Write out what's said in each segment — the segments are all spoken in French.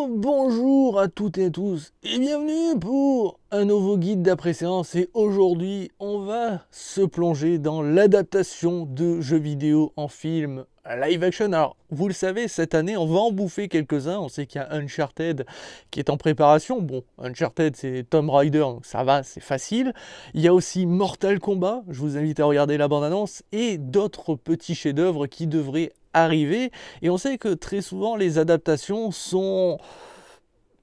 Bonjour à toutes et à tous et bienvenue pour un nouveau guide d'après-séance. Et aujourd'hui on va se plonger dans l'adaptation de jeux vidéo en film live action. Alors vous le savez, cette année on va en bouffer quelques-uns. On sait qu'il y a Uncharted qui est en préparation. Bon, Uncharted c'est Tomb Raider donc ça va, c'est facile. Il y a aussi Mortal Kombat, je vous invite à regarder la bande-annonce, et d'autres petits chefs-d'œuvre qui devraient arriver. Et on sait que très souvent les adaptations sont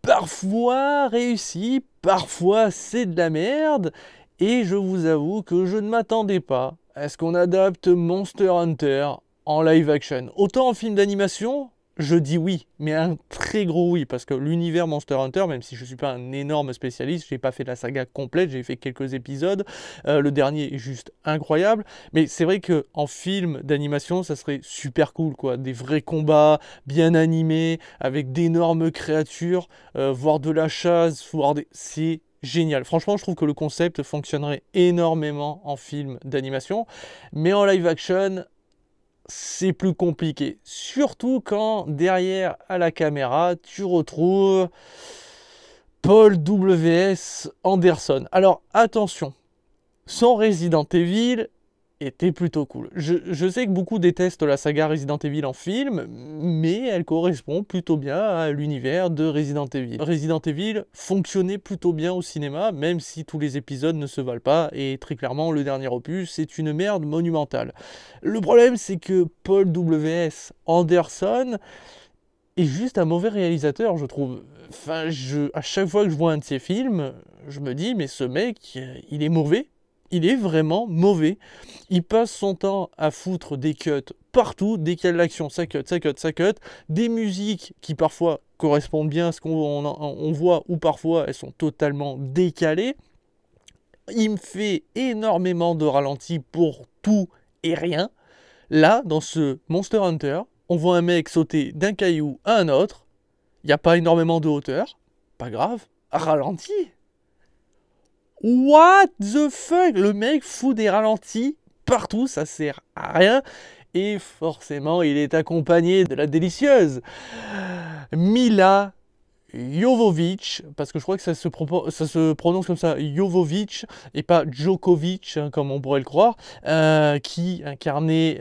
parfois réussies, parfois c'est de la merde. Et je vous avoue que je ne m'attendais pas à ce qu'on adapte Monster Hunter en live action. Autant en film d'animation, je dis oui, mais un très gros oui, parce que l'univers Monster Hunter, même si je ne suis pas un énorme spécialiste, j'ai pas fait la saga complète, j'ai fait quelques épisodes, le dernier est juste incroyable, mais c'est vrai qu'en film d'animation, ça serait super cool, quoi, des vrais combats, bien animés, avec d'énormes créatures, voire de la chasse, voire des... C'est génial. Franchement, je trouve que le concept fonctionnerait énormément en film d'animation, mais en live action, c'est plus compliqué. Surtout quand derrière à la caméra, tu retrouves Paul W.S. Anderson. Alors attention, son Resident Evil était plutôt cool. Je sais que beaucoup détestent la saga Resident Evil en film, mais elle correspond plutôt bien à l'univers de Resident Evil. Resident Evil fonctionnait plutôt bien au cinéma, même si tous les épisodes ne se valent pas, et très clairement, le dernier opus, c'est une merde monumentale. Le problème, c'est que Paul W.S. Anderson est juste un mauvais réalisateur, je trouve. Enfin, à chaque fois que je vois un de ses films, je me dis, mais ce mec, il est mauvais. Il est vraiment mauvais. Il passe son temps à foutre des cuts partout. Dès qu'il y a de l'action, ça cut, ça cut, ça cut. Des musiques qui parfois correspondent bien à ce qu'on voit, ou parfois elles sont totalement décalées. Il me fait énormément de ralentis pour tout et rien. Là, dans ce Monster Hunter, on voit un mec sauter d'un caillou à un autre. Il n'y a pas énormément de hauteur. Pas grave. Ralenti. What the fuck? Le mec fout des ralentis partout, ça sert à rien. Et forcément, il est accompagné de la délicieuse Mila Jovovich, parce que je crois que ça se prononce comme ça, Jovovich, et pas Djokovic, hein, comme on pourrait le croire, qui incarnait,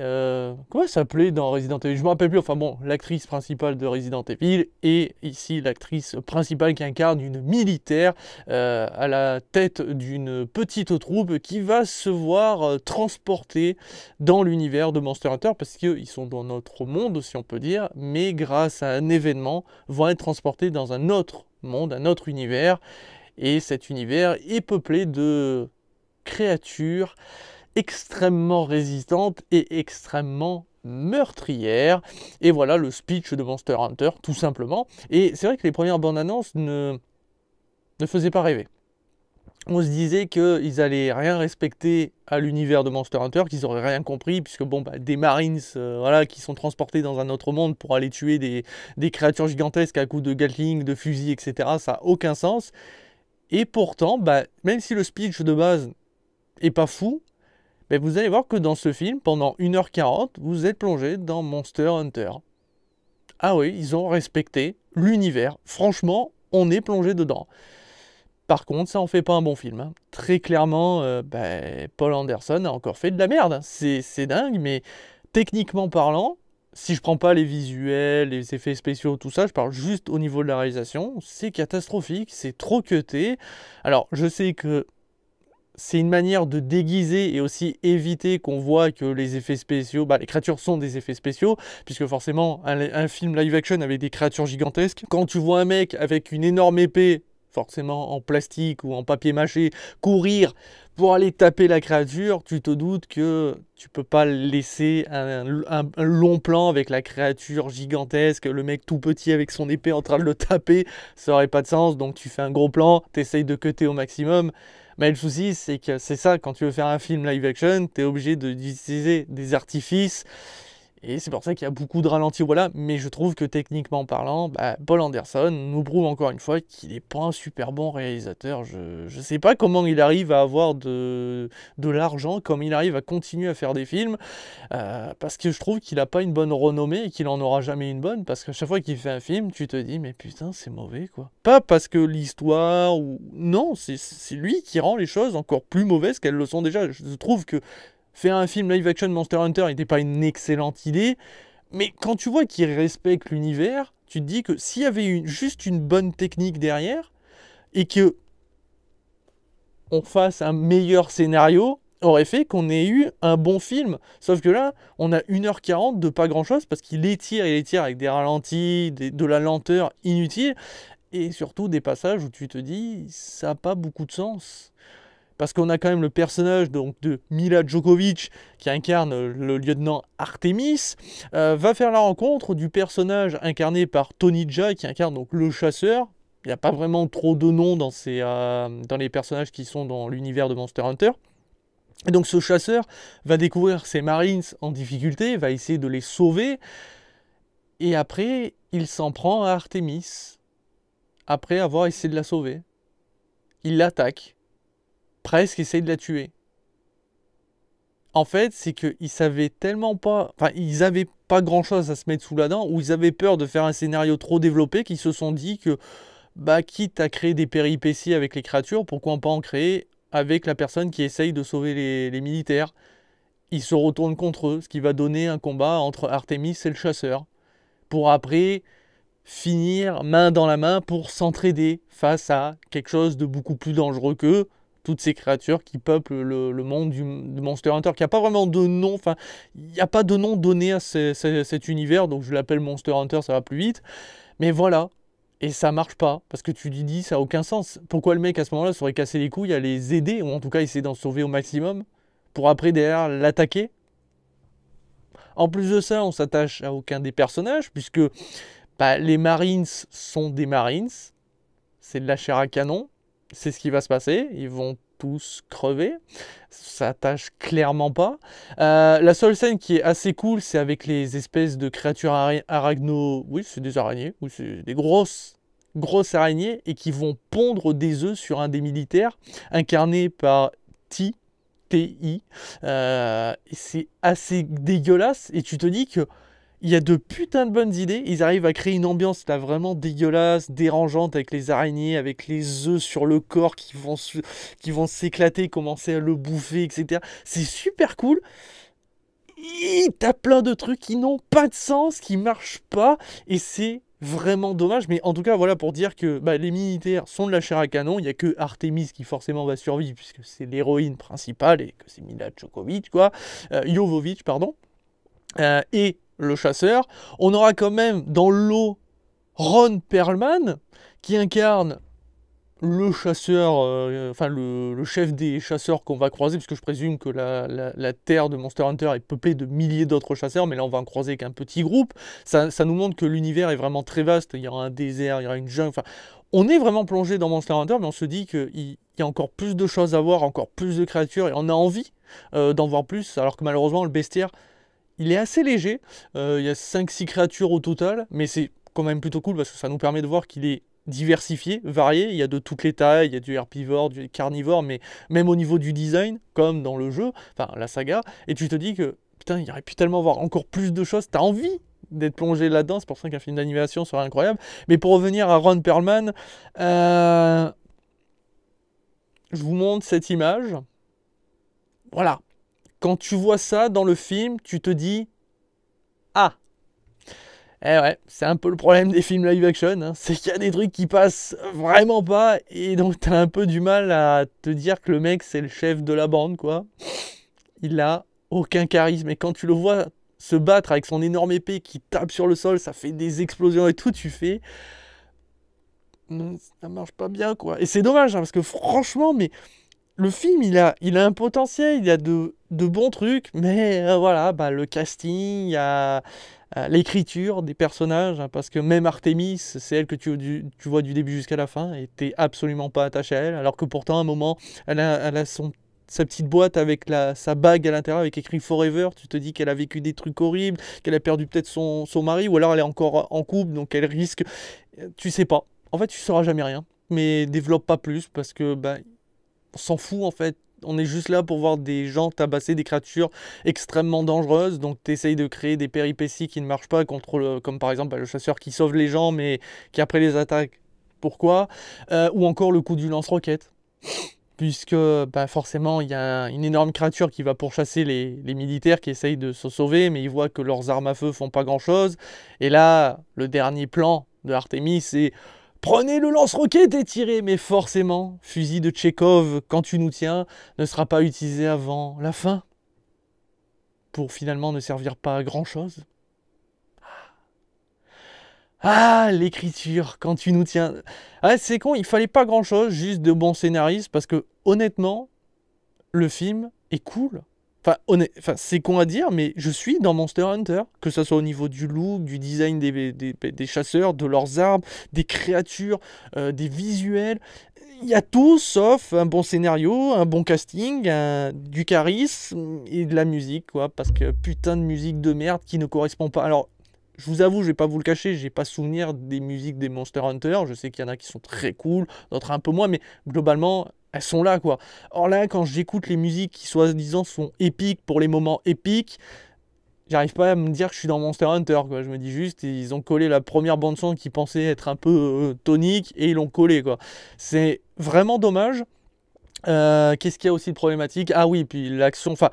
comment elle s'appelait dans Resident Evil? Je me rappelle plus, enfin bon, l'actrice principale de Resident Evil, et ici l'actrice principale qui incarne une militaire à la tête d'une petite troupe qui va se voir transporter dans l'univers de Monster Hunter, parce qu'ils sont dans notre monde, si on peut dire, mais grâce à un événement, vont être transportés dans un autre monde, un autre univers, et cet univers est peuplé de créatures extrêmement résistantes et extrêmement meurtrières. Et voilà le speech de Monster Hunter, tout simplement. Et c'est vrai que les premières bandes annonces ne faisaient pas rêver. On se disait qu'ils allaient rien respecter à l'univers de Monster Hunter, qu'ils auraient rien compris, puisque bon, bah, des Marines voilà, qui sont transportés dans un autre monde pour aller tuer des créatures gigantesques à coups de Gatling, de fusils, etc., ça n'a aucun sens. Et pourtant, bah, même si le speech de base est pas fou, bah, vous allez voir que dans ce film, pendant 1h40, vous êtes plongé dans Monster Hunter. Ah oui, ils ont respecté l'univers. Franchement, on est plongé dedans. Par contre, ça en fait pas un bon film. Hein. Très clairement, Paul Anderson a encore fait de la merde. Hein. C'est dingue, mais techniquement parlant, si je prends pas les visuels, les effets spéciaux, tout ça, je parle juste au niveau de la réalisation, c'est catastrophique, c'est trop cuté. Alors, je sais que c'est une manière de déguiser et aussi éviter qu'on voit que les effets spéciaux, les créatures sont des effets spéciaux, puisque forcément, un film live action avec des créatures gigantesques, quand tu vois un mec avec une énorme épée, forcément en plastique ou en papier mâché, courir pour aller taper la créature, tu te doutes que tu peux pas laisser un long plan avec la créature gigantesque, le mec tout petit avec son épée en train de le taper, ça aurait pas de sens, donc tu fais un gros plan, t'essayes de cutter au maximum. Mais le souci, c'est que c'est ça, quand tu veux faire un film live action, t'es obligé d'utiliser des artifices. Et c'est pour ça qu'il y a beaucoup de ralentis, voilà. Mais je trouve que techniquement parlant, bah, Paul Anderson nous prouve encore une fois qu'il n'est pas un super bon réalisateur. Je sais pas comment il arrive à avoir de l'argent, comment il arrive à continuer à faire des films, parce que je trouve qu'il n'a pas une bonne renommée et qu'il en aura jamais une bonne, parce qu'à chaque fois qu'il fait un film, tu te dis, mais putain, c'est mauvais, quoi. Pas parce que l'histoire, ou... Non, c'est lui qui rend les choses encore plus mauvaises qu'elles le sont déjà. Je trouve que faire un film live-action Monster Hunter n'était pas une excellente idée, mais quand tu vois qu'il respecte l'univers, tu te dis que s'il y avait juste une bonne technique derrière, et que on fasse un meilleur scénario, aurait fait qu'on ait eu un bon film. Sauf que là, on a 1h40 de pas grand-chose, parce qu'il étire avec des ralentis, de la lenteur inutile, et surtout des passages où tu te dis, ça n'a pas beaucoup de sens. Parce qu'on a quand même le personnage donc, de Mila Djokovic, qui incarne le lieutenant Artemis, va faire la rencontre du personnage incarné par Tony Jaa, qui incarne donc le chasseur. Il n'y a pas vraiment trop de noms dans les personnages qui sont dans l'univers de Monster Hunter. Et donc ce chasseur va découvrir ces Marines en difficulté, va essayer de les sauver, et après, il s'en prend à Artemis, après avoir essayé de la sauver. Il l'attaque, presque essaye de la tuer. En fait, c'est qu'ils savaient tellement pas... Enfin, ils avaient pas grand-chose à se mettre sous la dent, ou ils avaient peur de faire un scénario trop développé, qu'ils se sont dit que, bah, quitte à créer des péripéties avec les créatures, pourquoi pas en créer avec la personne qui essaye de sauver les militaires. Ils se retournent contre eux, ce qui va donner un combat entre Artemis et le chasseur, pour après finir main dans la main pour s'entraider face à quelque chose de beaucoup plus dangereux qu'eux, toutes ces créatures qui peuplent le monde du Monster Hunter, qui n'a pas vraiment de nom, enfin, il n'y a pas de nom donné à cet univers, donc je l'appelle Monster Hunter, ça va plus vite, mais voilà. Et ça marche pas, parce que tu lui dis, ça n'a aucun sens. Pourquoi le mec à ce moment-là serait cassé les couilles à les aider, ou en tout cas essayer d'en sauver au maximum, pour après derrière l'attaquer? En plus de ça, on s'attache à aucun des personnages, puisque bah, les Marines sont des Marines, c'est de la chair à canon, c'est ce qui va se passer, ils vont tous crever, ça s'attache clairement pas. La seule scène qui est assez cool, c'est avec les espèces de créatures arachno... Oui, c'est des araignées, oui, c'est des grosses araignées, et qui vont pondre des œufs sur un des militaires, incarné par T.I. C'est assez dégueulasse, et tu te dis que il y a de putains de bonnes idées, ils arrivent à créer une ambiance là vraiment dégueulasse, dérangeante, avec les araignées, avec les œufs sur le corps qui vont s'éclater, commencer à le bouffer, etc. C'est super cool. Et t'as plein de trucs qui n'ont pas de sens, qui marchent pas, et c'est vraiment dommage. Mais en tout cas, voilà pour dire que bah, les militaires sont de la chair à canon, il n'y a que Artemis qui forcément va survivre, puisque c'est l'héroïne principale, et que c'est Mila Djokovic, quoi. Jovovich, pardon. Et le chasseur. On aura quand même dans l'eau Ron Perlman, qui incarne le chasseur, enfin le chef des chasseurs qu'on va croiser, parce que je présume que la terre de Monster Hunter est peuplée de milliers d'autres chasseurs, mais là on va en croiser qu'un petit groupe. Ça nous montre que l'univers est vraiment très vaste, il y aura un désert, il y aura une jungle, enfin, on est vraiment plongé dans Monster Hunter, mais on se dit qu'il y a encore plus de choses à voir, encore plus de créatures, et on a envie d'en voir plus, alors que malheureusement le bestiaire, il est assez léger, il y a 5-6 créatures au total, mais c'est quand même plutôt cool parce que ça nous permet de voir qu'il est diversifié, varié, il y a de toutes les tailles, il y a du herbivore, du carnivore, mais même au niveau du design, comme dans le jeu, enfin la saga, et tu te dis que, putain, il y aurait pu tellement voir encore plus de choses, t'as envie d'être plongé là-dedans, c'est pour ça qu'un film d'animation serait incroyable. Mais pour revenir à Ron Perlman, je vous montre cette image, voilà. Quand tu vois ça dans le film, tu te dis « Ah !» Eh ouais, c'est un peu le problème des films live-action, hein, c'est qu'il y a des trucs qui passent vraiment pas, et donc t'as un peu du mal à te dire que le mec c'est le chef de la bande, quoi. Il a aucun charisme, et quand tu le vois se battre avec son énorme épée qui tape sur le sol, ça fait des explosions et tout, tu fais... Ça marche pas bien, quoi. Et c'est dommage, hein, parce que franchement, mais... Le film, il a un potentiel, il y a de bons trucs, mais voilà, bah, le casting, il y a l'écriture des personnages, hein, parce que même Artemis, c'est elle que tu vois du début jusqu'à la fin, et t'es absolument pas attaché à elle, alors que pourtant, à un moment, elle a son sa petite boîte avec sa bague à l'intérieur avec écrit Forever, tu te dis qu'elle a vécu des trucs horribles, qu'elle a perdu peut-être son mari, ou alors elle est encore en couple, donc elle risque... Tu sais pas. En fait, tu sauras jamais rien. Mais développe pas plus, parce que on s'en fout en fait. On est juste là pour voir des gens tabasser des créatures extrêmement dangereuses, donc tu essayes de créer des péripéties qui ne marchent pas, comme par exemple le chasseur qui sauve les gens, mais qui après les attaque. Pourquoi ou encore le coup du lance-roquette. Puisque forcément il y a une énorme créature qui va pourchasser les militaires qui essayent de se sauver, mais ils voient que leurs armes à feu font pas grand chose. Et là, le dernier plan de Artemis, c'est prenez le lance-roquette et tirez. Mais forcément, fusil de Tchekhov, quand tu nous tiens, ne sera pas utilisé avant la fin. Pour finalement ne servir pas à grand chose. Ah, l'écriture, quand tu nous tiens... Ah, c'est con, il fallait pas grand-chose, juste de bons scénaristes, parce que, honnêtement, le film est cool. Enfin, c'est con à dire, mais je suis dans Monster Hunter, que ce soit au niveau du look, du design des chasseurs, de leurs armes, des créatures, des visuels. Il y a tout, sauf un bon scénario, un bon casting, du charisme et de la musique, quoi, parce que putain de musique de merde qui ne correspond pas... Alors, je vous avoue, je vais pas vous le cacher, j'ai pas souvenir des musiques des Monster Hunter. Je sais qu'il y en a qui sont très cool, d'autres un peu moins, mais globalement, elles sont là, quoi. Or là, quand j'écoute les musiques qui, soi-disant, sont épiques pour les moments épiques, j'arrive pas à me dire que je suis dans Monster Hunter, quoi. Je me dis juste, ils ont collé la première bande-son qui pensait être un peu tonique, et ils l'ont collé, quoi. C'est vraiment dommage. Qu'est-ce qu'il y a aussi de problématique? Ah oui, puis l'action, enfin...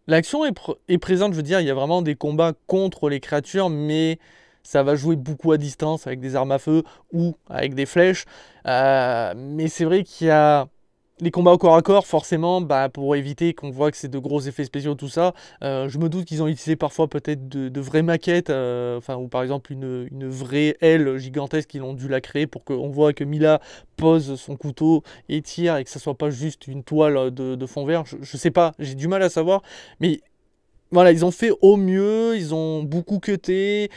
L'action est présente, je veux dire, il y a vraiment des combats contre les créatures, mais ça va jouer beaucoup à distance avec des armes à feu ou avec des flèches. Mais c'est vrai qu'il y a les combats au corps à corps, forcément, pour éviter qu'on voit que c'est de gros effets spéciaux, tout ça. Je me doute qu'ils ont utilisé parfois peut-être de vraies maquettes, ou par exemple une vraie aile gigantesque qu'ils ont dû la créer pour qu'on voit que Mila pose son couteau et tire et que ça soit pas juste une toile de fond vert. Je sais pas, j'ai du mal à savoir, mais voilà, ils ont fait au mieux, ils ont beaucoup cuté,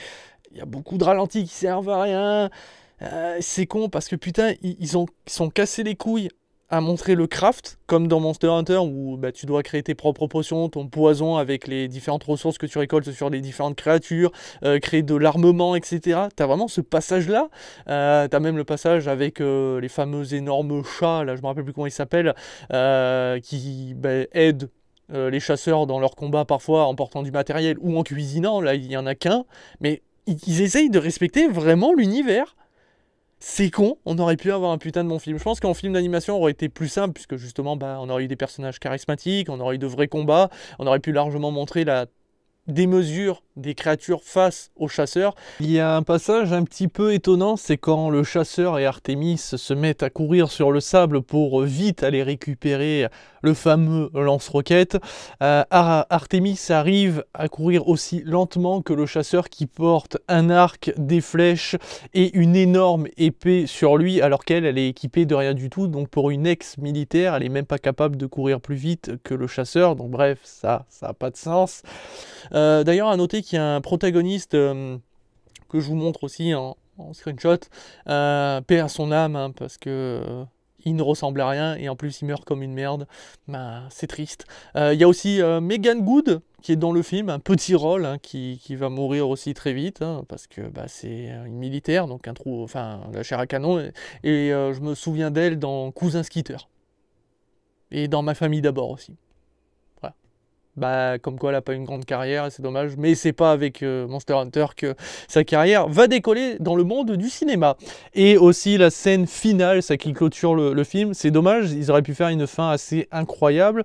il y a beaucoup de ralentis qui servent à rien. C'est con parce que putain, ils sont cassés les couilles à montrer le craft, comme dans Monster Hunter, où tu dois créer tes propres potions, ton poison avec les différentes ressources que tu récoltes sur les différentes créatures, créer de l'armement, etc. T'as vraiment ce passage-là. T'as même le passage avec les fameux énormes chats, là je me rappelle plus comment ils s'appellent, qui aident les chasseurs dans leur combat parfois en portant du matériel ou en cuisinant. Là il y en a qu'un, mais ils essayent de respecter vraiment l'univers. C'est con, on aurait pu avoir un putain de bon film. Je pense qu'en film d'animation, on aurait été plus simple, puisque justement, on aurait eu des personnages charismatiques, on aurait eu de vrais combats, on aurait pu largement montrer la démesure des créatures face aux chasseurs. Il y a un passage un petit peu étonnant, c'est quand le chasseur et Artemis se mettent à courir sur le sable pour vite aller récupérer le fameux lance-roquette. Artemis arrive à courir aussi lentement que le chasseur qui porte un arc, des flèches et une énorme épée sur lui, alors qu'elle est équipée de rien du tout. Donc pour une ex-militaire, elle est même pas capable de courir plus vite que le chasseur. Donc bref, ça a pas de sens. D'ailleurs, à noter qu'il y a un protagoniste que je vous montre aussi en screenshot, paix à son âme, hein, parce que il ne ressemble à rien et en plus il meurt comme une merde. C'est triste. Il y a aussi Megan Good qui est dans le film, un petit rôle, hein, qui va mourir aussi très vite, hein, parce que c'est une militaire, donc la chair à canon. Et je me souviens d'elle dans Cousin Skitter. Et dans Ma famille d'abord aussi. Comme quoi elle n'a pas une grande carrière, c'est dommage, mais c'est pas avec Monster Hunter que sa carrière va décoller dans le monde du cinéma. Et aussi la scène finale, ça qui clôture le film, c'est dommage, ils auraient pu faire une fin assez incroyable,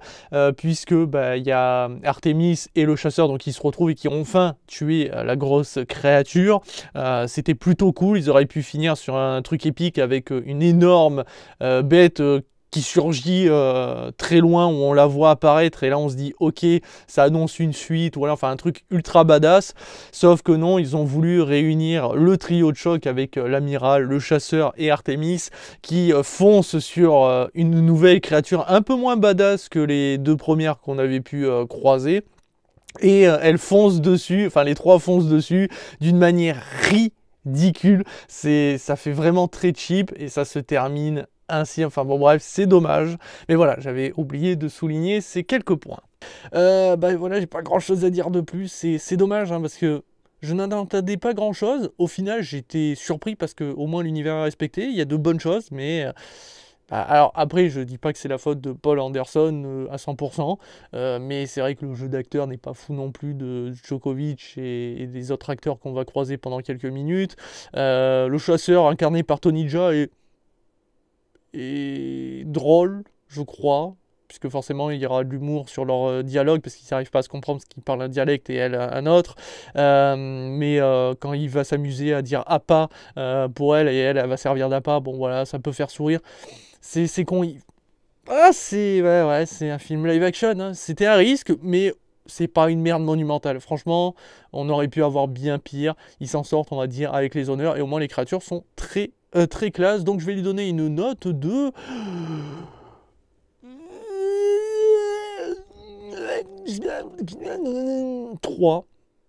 puisque il y a Artemis et le chasseur donc qui se retrouvent et qui ont enfin tué la grosse créature. C'était plutôt cool, ils auraient pu finir sur un truc épique avec une énorme bête qui surgit très loin, où on la voit apparaître, et là on se dit ok, ça annonce une suite, ou alors un truc ultra badass, sauf que non, ils ont voulu réunir le trio de choc avec l'amiral, le chasseur et Artemis, qui foncent sur une nouvelle créature un peu moins badass que les deux premières qu'on avait pu croiser, et elles foncent dessus, les trois foncent dessus, d'une manière ridicule, ça fait vraiment très cheap, et ça se termine ainsi. Enfin bon bref, c'est dommage. Mais voilà, j'avais oublié de souligner ces quelques points. Bah voilà, j'ai pas grand chose à dire de plus. C'est dommage hein, parce que je n'en attendais pas grand chose. Au final, j'étais surpris parce que au moins l'univers est respecté. Il y a de bonnes choses, mais alors après, je dis pas que c'est la faute de Paul Anderson à 100%, mais c'est vrai que le jeu d'acteur n'est pas fou non plus de Djokovic et des autres acteurs qu'on va croiser pendant quelques minutes. Le chasseur incarné par Tony Jaa est drôle, je crois, puisque forcément il y aura de l'humour sur leur dialogue, parce qu'ils n'arrivent pas à se comprendre parce qu'ils parlent un dialecte et elle un autre. Mais quand il va s'amuser à dire appât pour elle, et elle va servir d'appât, bon voilà, ça peut faire sourire. C'est con. Ah, c'est un film live action. Hein. C'était un risque, mais c'est pas une merde monumentale. Franchement, on aurait pu avoir bien pire. Ils s'en sortent, on va dire, avec les honneurs. Et au moins, les créatures sont très classe. Donc, je vais lui donner une note de 3.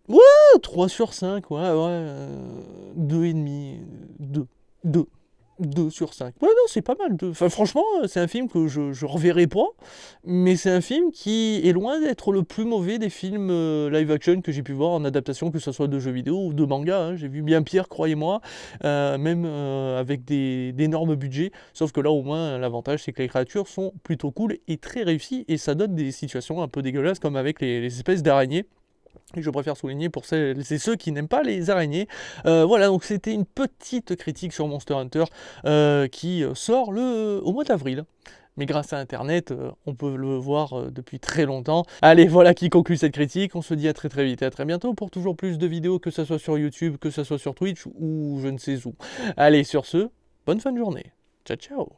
Ouais, 3 sur 5. Ouais, 2,5. 2 sur 5. Ouais, non, c'est pas mal. Enfin, franchement, c'est un film que je reverrai pas, mais c'est un film qui est loin d'être le plus mauvais des films live action que j'ai pu voir en adaptation, que ce soit de jeux vidéo ou de manga. Hein. J'ai vu bien pire, croyez-moi, même avec d'énormes budgets. Sauf que là, au moins, l'avantage, c'est que les créatures sont plutôt cool et très réussies, et ça donne des situations un peu dégueulasses, comme avec les espèces d'araignées. Et je préfère souligner pour ceux qui n'aiment pas les araignées. Voilà, donc c'était une petite critique sur Monster Hunter qui sort au mois d'avril. Mais grâce à Internet, on peut le voir depuis très longtemps. Allez, voilà qui conclut cette critique. On se dit à très vite et à très bientôt pour toujours plus de vidéos, que ce soit sur YouTube, que ce soit sur Twitch ou je ne sais où. Allez, sur ce, bonne fin de journée. Ciao, ciao.